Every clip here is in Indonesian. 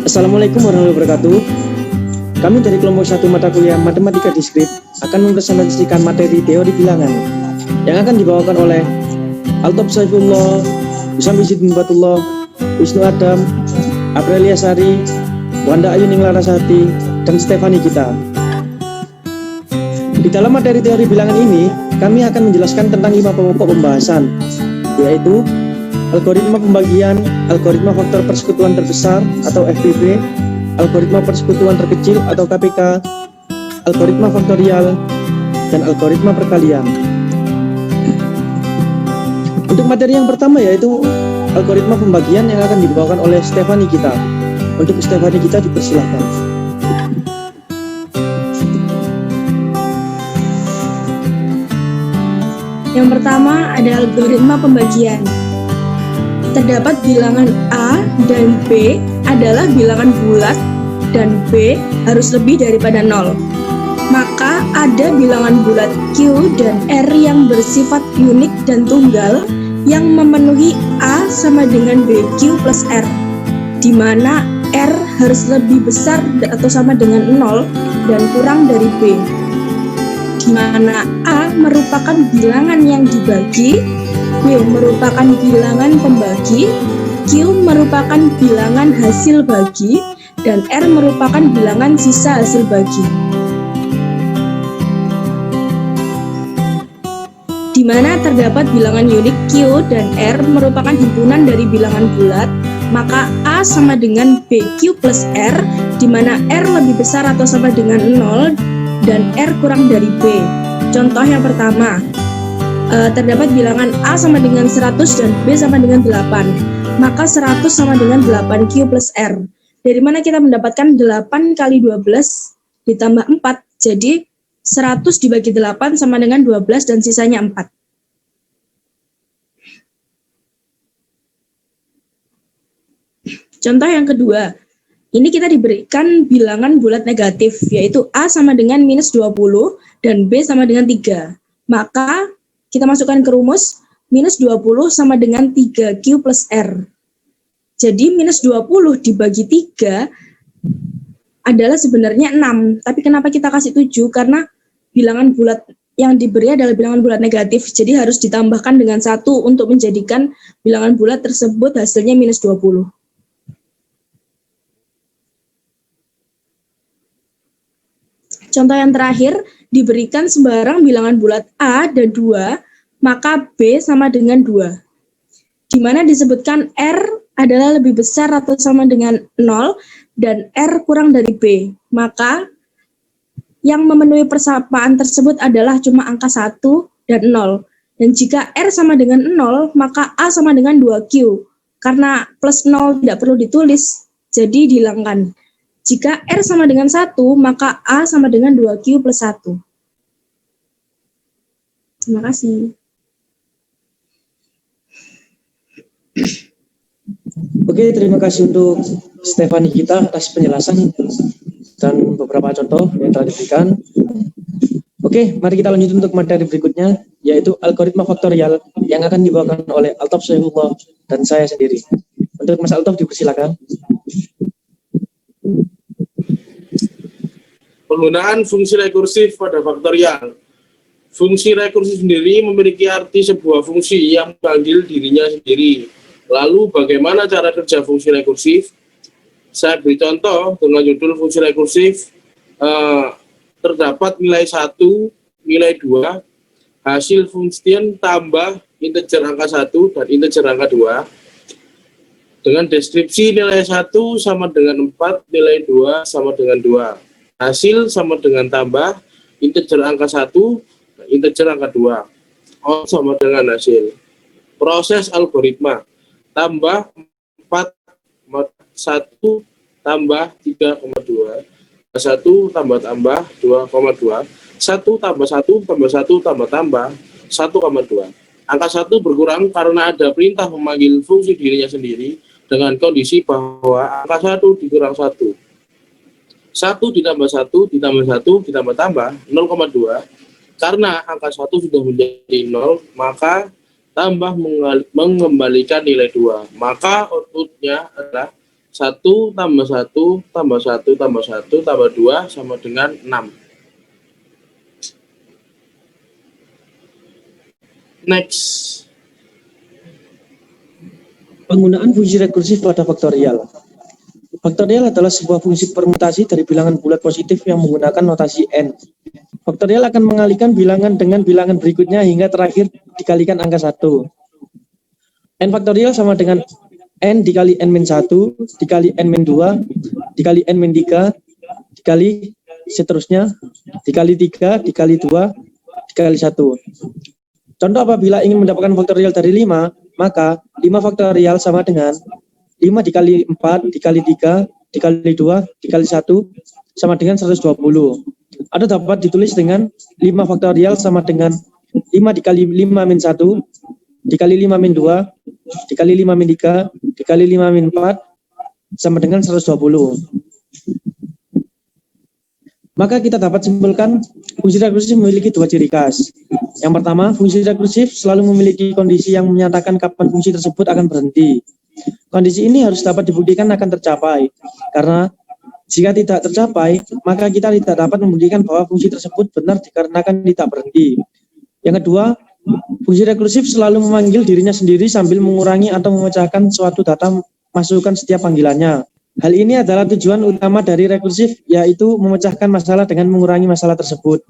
Assalamualaikum warahmatullahi wabarakatuh. Kami dari kelompok 1 mata kuliah Matematika Diskrit akan mempresentasikan materi teori bilangan yang akan dibawakan oleh Altop Saifullah, Usam Izid Mimbatullah, Wisnu Adam, Aprilia Sari, Wanda Ayuning Larasati, dan Stefani Gita. Di dalam materi teori bilangan ini, kami akan menjelaskan tentang 5 pokok pembahasan, yaitu algoritma pembagian, algoritma faktor persekutuan terbesar atau FPB, algoritma persekutuan terkecil atau KPK, algoritma faktorial, dan algoritma perkalian. Untuk materi yang pertama yaitu algoritma pembagian yang akan dibawakan oleh Stefani Gita. Untuk Stefani Gita dipersilahkan. Yang pertama ada algoritma pembagian. Terdapat bilangan A dan B adalah bilangan bulat dan B harus lebih daripada 0. Maka ada bilangan bulat Q dan R yang bersifat unik dan tunggal yang memenuhi A sama dengan BQ plus R, di mana R harus lebih besar atau sama dengan 0 dan kurang dari B, di mana A merupakan bilangan yang dibagi, B merupakan bilangan pembagi, Q merupakan bilangan hasil bagi, dan R merupakan bilangan sisa hasil bagi. Di mana terdapat bilangan unik Q dan R merupakan himpunan dari bilangan bulat, maka A sama dengan BQ plus R, di mana R lebih besar atau sama dengan 0 dan R kurang dari B. Contoh yang pertama, terdapat bilangan A sama dengan 100 dan B sama dengan 8. Maka 100 sama dengan 8Q plus R. Dari mana kita mendapatkan 8 kali 12 ditambah 4. Jadi 100 dibagi 8 sama dengan 12 dan sisanya 4. Contoh yang kedua, ini kita diberikan bilangan bulat negatif, yaitu A sama dengan minus 20 dan B sama dengan 3. Maka kita masukkan ke rumus, minus 20 sama dengan 3Q plus R. Jadi minus 20 dibagi 3 adalah sebenarnya 6. Tapi kenapa kita kasih 7? Karena bilangan bulat yang diberi adalah bilangan bulat negatif. Jadi harus ditambahkan dengan 1 untuk menjadikan bilangan bulat tersebut hasilnya minus 20. Contoh yang terakhir, diberikan sembarang bilangan bulat A ada 2, maka B sama dengan 2. Di mana disebutkan R adalah lebih besar atau sama dengan 0 dan R kurang dari B. Maka yang memenuhi persamaan tersebut adalah cuma angka 1 dan 0. Dan jika R sama dengan 0, maka A sama dengan 2Q. Karena plus 0 tidak perlu ditulis, jadi dihilangkan. Jika R sama dengan 1, maka A sama dengan 2Q plus 1. Terima kasih. Oke, terima kasih untuk Stefani Gita atas penjelasan dan beberapa contoh yang telah diberikan. Oke, mari kita lanjut untuk materi berikutnya, yaitu algoritma faktorial yang akan dibawakan oleh Altop Saifullah dan saya sendiri. Untuk Mas Altop dipersilakan. Penggunaan fungsi rekursif pada faktorial. Fungsi rekursif sendiri memiliki arti sebuah fungsi yang memanggil dirinya sendiri. Lalu bagaimana cara kerja fungsi rekursif? Saya beri contoh dengan judul fungsi rekursif. Terdapat nilai 1, nilai 2, hasil function tambah integer angka 1 dan integer angka 2. Dengan deskripsi nilai 1 sama dengan 4, nilai 2 sama dengan 2. Hasil sama dengan tambah integer angka 1, integer angka 2. O sama dengan hasil. Proses algoritma. Tambah 4, 1 tambah 3,2. 1 tambah 2,2. 1 tambah 1 tambah 1 tambah 1,2. Angka 1 berkurang karena ada perintah memanggil fungsi dirinya sendiri dengan kondisi bahwa angka 1 dikurang 1. 1 ditambah 1 ditambah 1 ditambah tambah 0,2. Karena angka 1 sudah menjadi 0, maka tambah mengembalikan nilai 2. Maka outputnya adalah 1 tambah 1 tambah 1 tambah 1 tambah 2 sama dengan 6. Next. Penggunaan fungsi rekursif pada faktorial. Faktorial adalah sebuah fungsi permutasi dari bilangan bulat positif yang menggunakan notasi n. Faktorial akan mengalihkan bilangan dengan bilangan berikutnya hingga terakhir dikalikan angka 1. N faktorial sama dengan n dikali n-1, dikali n-2, dikali n-3, dikali seterusnya, dikali 3, dikali 2, dikali 1. Contoh apabila ingin mendapatkan faktorial dari 5, maka 5 faktorial sama dengan 5 dikali 4, dikali 3, dikali 2, dikali 1, sama dengan 120. Atau dapat ditulis dengan 5 faktorial sama dengan 5 dikali 5 min 1, dikali 5 min 2, dikali 5 min 3, dikali 5 min 4, sama dengan 120. Maka kita dapat simpulkan fungsi rekursif memiliki dua ciri khas. Yang pertama, fungsi rekursif selalu memiliki kondisi yang menyatakan kapan fungsi tersebut akan berhenti. Kondisi ini harus dapat dibuktikan akan tercapai, karena jika tidak tercapai, maka kita tidak dapat membuktikan bahwa fungsi tersebut benar dikarenakan tidak berhenti. Yang kedua, fungsi rekursif selalu memanggil dirinya sendiri sambil mengurangi atau memecahkan suatu data masukan setiap panggilannya. Hal ini adalah tujuan utama dari rekursif, yaitu memecahkan masalah dengan mengurangi masalah tersebut.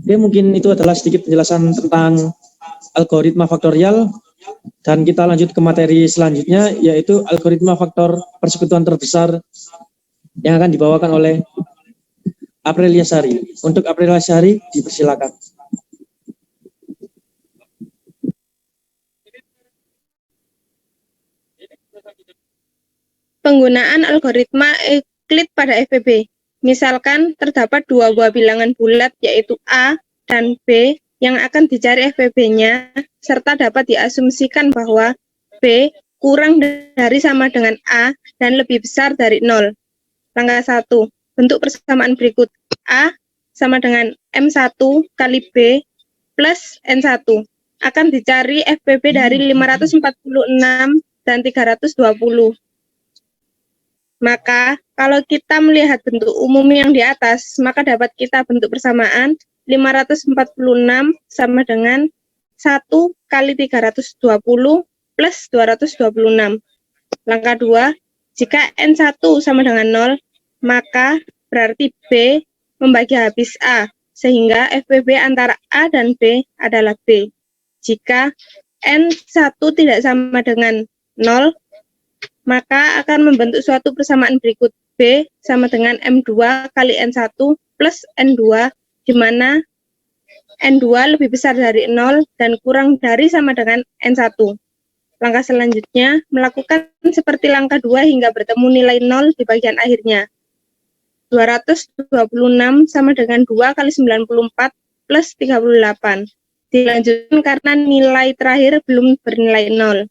Oke, mungkin itu adalah sedikit penjelasan tentang algoritma faktorial, dan kita lanjut ke materi selanjutnya, yaitu algoritma faktor persekutuan terbesar yang akan dibawakan oleh Aprilia Sari. Untuk Aprilia Sari, dipersilakan. Penggunaan algoritma Euclid pada FPB. Misalkan terdapat dua buah bilangan bulat yaitu A dan B yang akan dicari FPB-nya, serta dapat diasumsikan bahwa B kurang dari sama dengan A dan lebih besar dari 0. Langkah 1. Bentuk persamaan berikut. A sama dengan M1 kali B plus N1. Akan dicari FPB dari 546 dan 320. Maka, kalau kita melihat bentuk umum yang di atas, maka dapat kita bentuk persamaan 546 sama dengan 1 kali 320 plus 226. Langkah 2, jika N1 sama dengan 0, maka berarti B membagi habis A, sehingga FPB antara A dan B adalah B. Jika N1 tidak sama dengan 0, maka akan membentuk suatu persamaan berikut. B sama dengan M2 kali N1 plus N2, di mana N2 lebih besar dari 0 dan kurang dari sama dengan N1. Langkah selanjutnya, melakukan seperti langkah 2 hingga bertemu nilai 0 di bagian akhirnya. 226 sama dengan 2 kali 94 plus 38. Dilanjutkan karena nilai terakhir belum bernilai 0.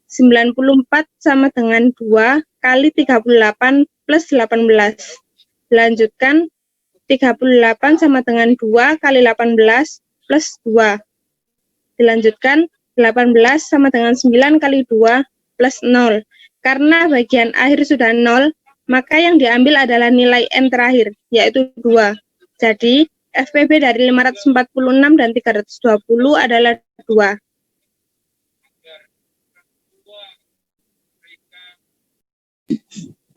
94 sama dengan 2 kali 38 plus 18. Dilanjutkan 38 sama dengan 2 kali 18 plus 2. Dilanjutkan 18 sama dengan 9 kali 2 plus 0. Karena bagian akhir sudah 0, maka yang diambil adalah nilai N terakhir, yaitu 2. Jadi, FPB dari 546 dan 320 adalah 2.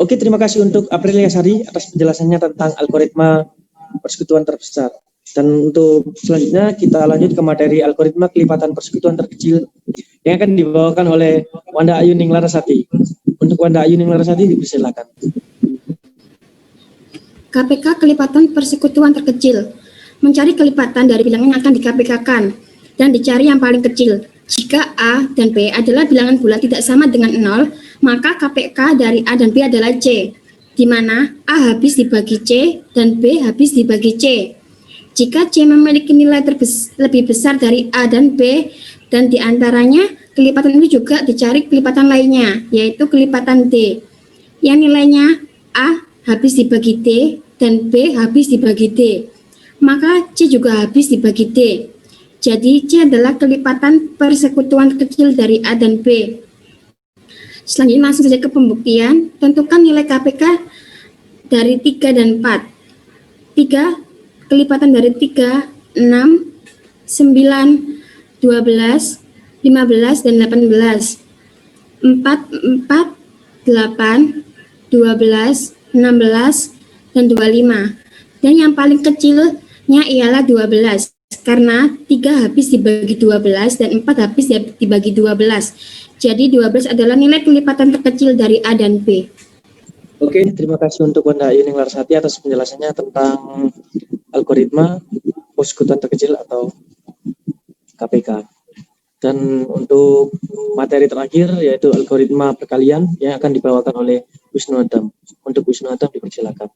Oke, terima kasih untuk Aprilia Sari atas penjelasannya tentang algoritma persekutuan terbesar. Dan untuk selanjutnya kita lanjut ke materi algoritma kelipatan persekutuan terkecil yang akan dibawakan oleh Wanda Ayu Ninglarasati. Untuk Wanda Ayu Ninglarasati, dipersilakan. KPK kelipatan persekutuan terkecil. Mencari kelipatan dari bilangan yang akan di-KPK-kan dan dicari yang paling kecil. Jika A dan B adalah bilangan bulat tidak sama dengan 0, maka KPK dari A dan B adalah C, di mana A habis dibagi C dan B habis dibagi C. Jika C memiliki nilai lebih besar dari A dan B, dan diantaranya kelipatan ini juga dicari kelipatan lainnya, yaitu kelipatan D, yang nilainya A habis dibagi D dan B habis dibagi D, maka C juga habis dibagi D. Jadi C adalah kelipatan persekutuan terkecil dari A dan B. Selanjutnya langsung saja ke pembuktian. Tentukan nilai KPK dari 3 dan 4. 3, kelipatan dari 3, 6, 9, 12, 15, dan 18. 4, 8, 12, 16, dan 25. Dan yang paling kecilnya ialah 12. Karena 3 habis dibagi 12 dan 4 habis dibagi 12. Jadi 12 adalah nilai kelipatan terkecil dari A dan B. Oke, terima kasih untuk Bunda Yuning Larsati atas penjelasannya tentang algoritma persekutuan terkecil atau KPK. Dan untuk materi terakhir yaitu algoritma perkalian yang akan dibawakan oleh Wisnu Adam. Untuk Wisnu Adam dipersilakan.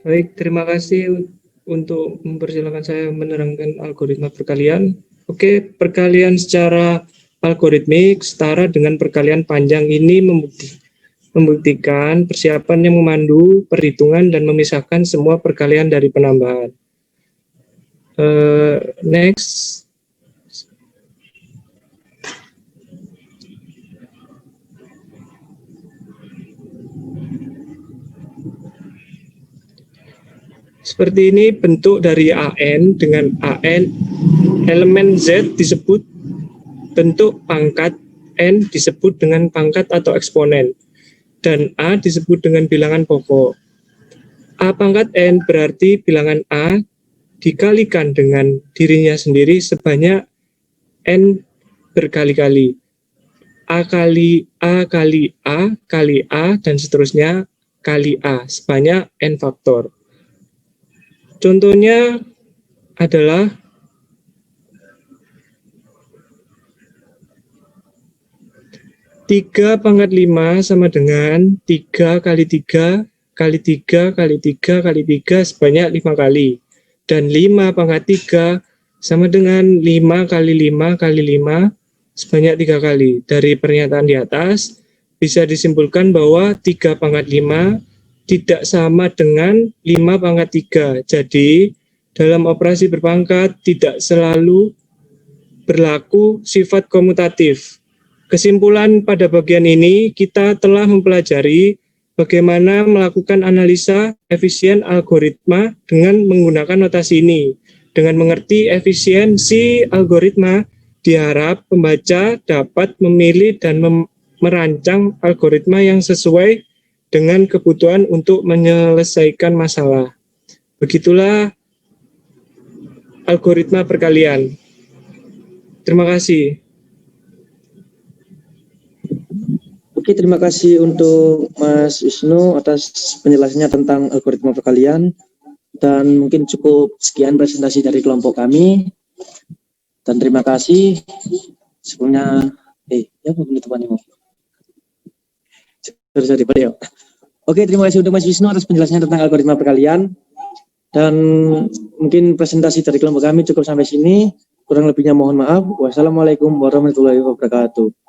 Baik, terima kasih untuk mempersilakan saya menerangkan algoritma perkalian. Oke, perkalian secara algoritmik setara dengan perkalian panjang ini membuktikan persiapan yang memandu perhitungan dan memisahkan semua perkalian dari penambahan. Next. Seperti ini bentuk dari AN dengan AN elemen Z disebut bentuk pangkat, N disebut dengan pangkat atau eksponen, dan A disebut dengan bilangan pokok. A pangkat N berarti bilangan A dikalikan dengan dirinya sendiri sebanyak N berkali-kali. A kali A kali A kali A dan seterusnya kali A sebanyak N faktor. Contohnya adalah tiga pangkat 5 sama dengan 3 kali 3 kali 3 kali 3 kali 3 sebanyak 5 kali. Dan 5 pangkat 3 sama dengan 5 kali 5 kali 5 sebanyak 3 kali. Dari pernyataan di atas bisa disimpulkan bahwa 3 pangkat 5 tidak sama dengan 5 pangkat 3. Jadi, dalam operasi berpangkat tidak selalu berlaku sifat komutatif. Kesimpulan pada bagian ini, kita telah mempelajari bagaimana melakukan analisa efisien algoritma dengan menggunakan notasi ini. Dengan mengerti efisiensi algoritma, diharap pembaca dapat memilih dan merancang algoritma yang sesuai dengan kebutuhan untuk menyelesaikan masalah. Begitulah algoritma perkalian. Terima kasih. Oke, terima kasih untuk Mas Wisnu atas penjelasannya tentang algoritma perkalian. Dan mungkin cukup sekian presentasi dari kelompok kami. Dan terima kasih. Sebelumnya, ya penutupan ini. Sorry, Oke, terima kasih untuk Mas Wisnu atas penjelasannya tentang algoritma perkalian. Dan mungkin presentasi dari kelompok kami cukup sampai sini. Kurang lebihnya mohon maaf. Wassalamualaikum warahmatullahi wabarakatuh.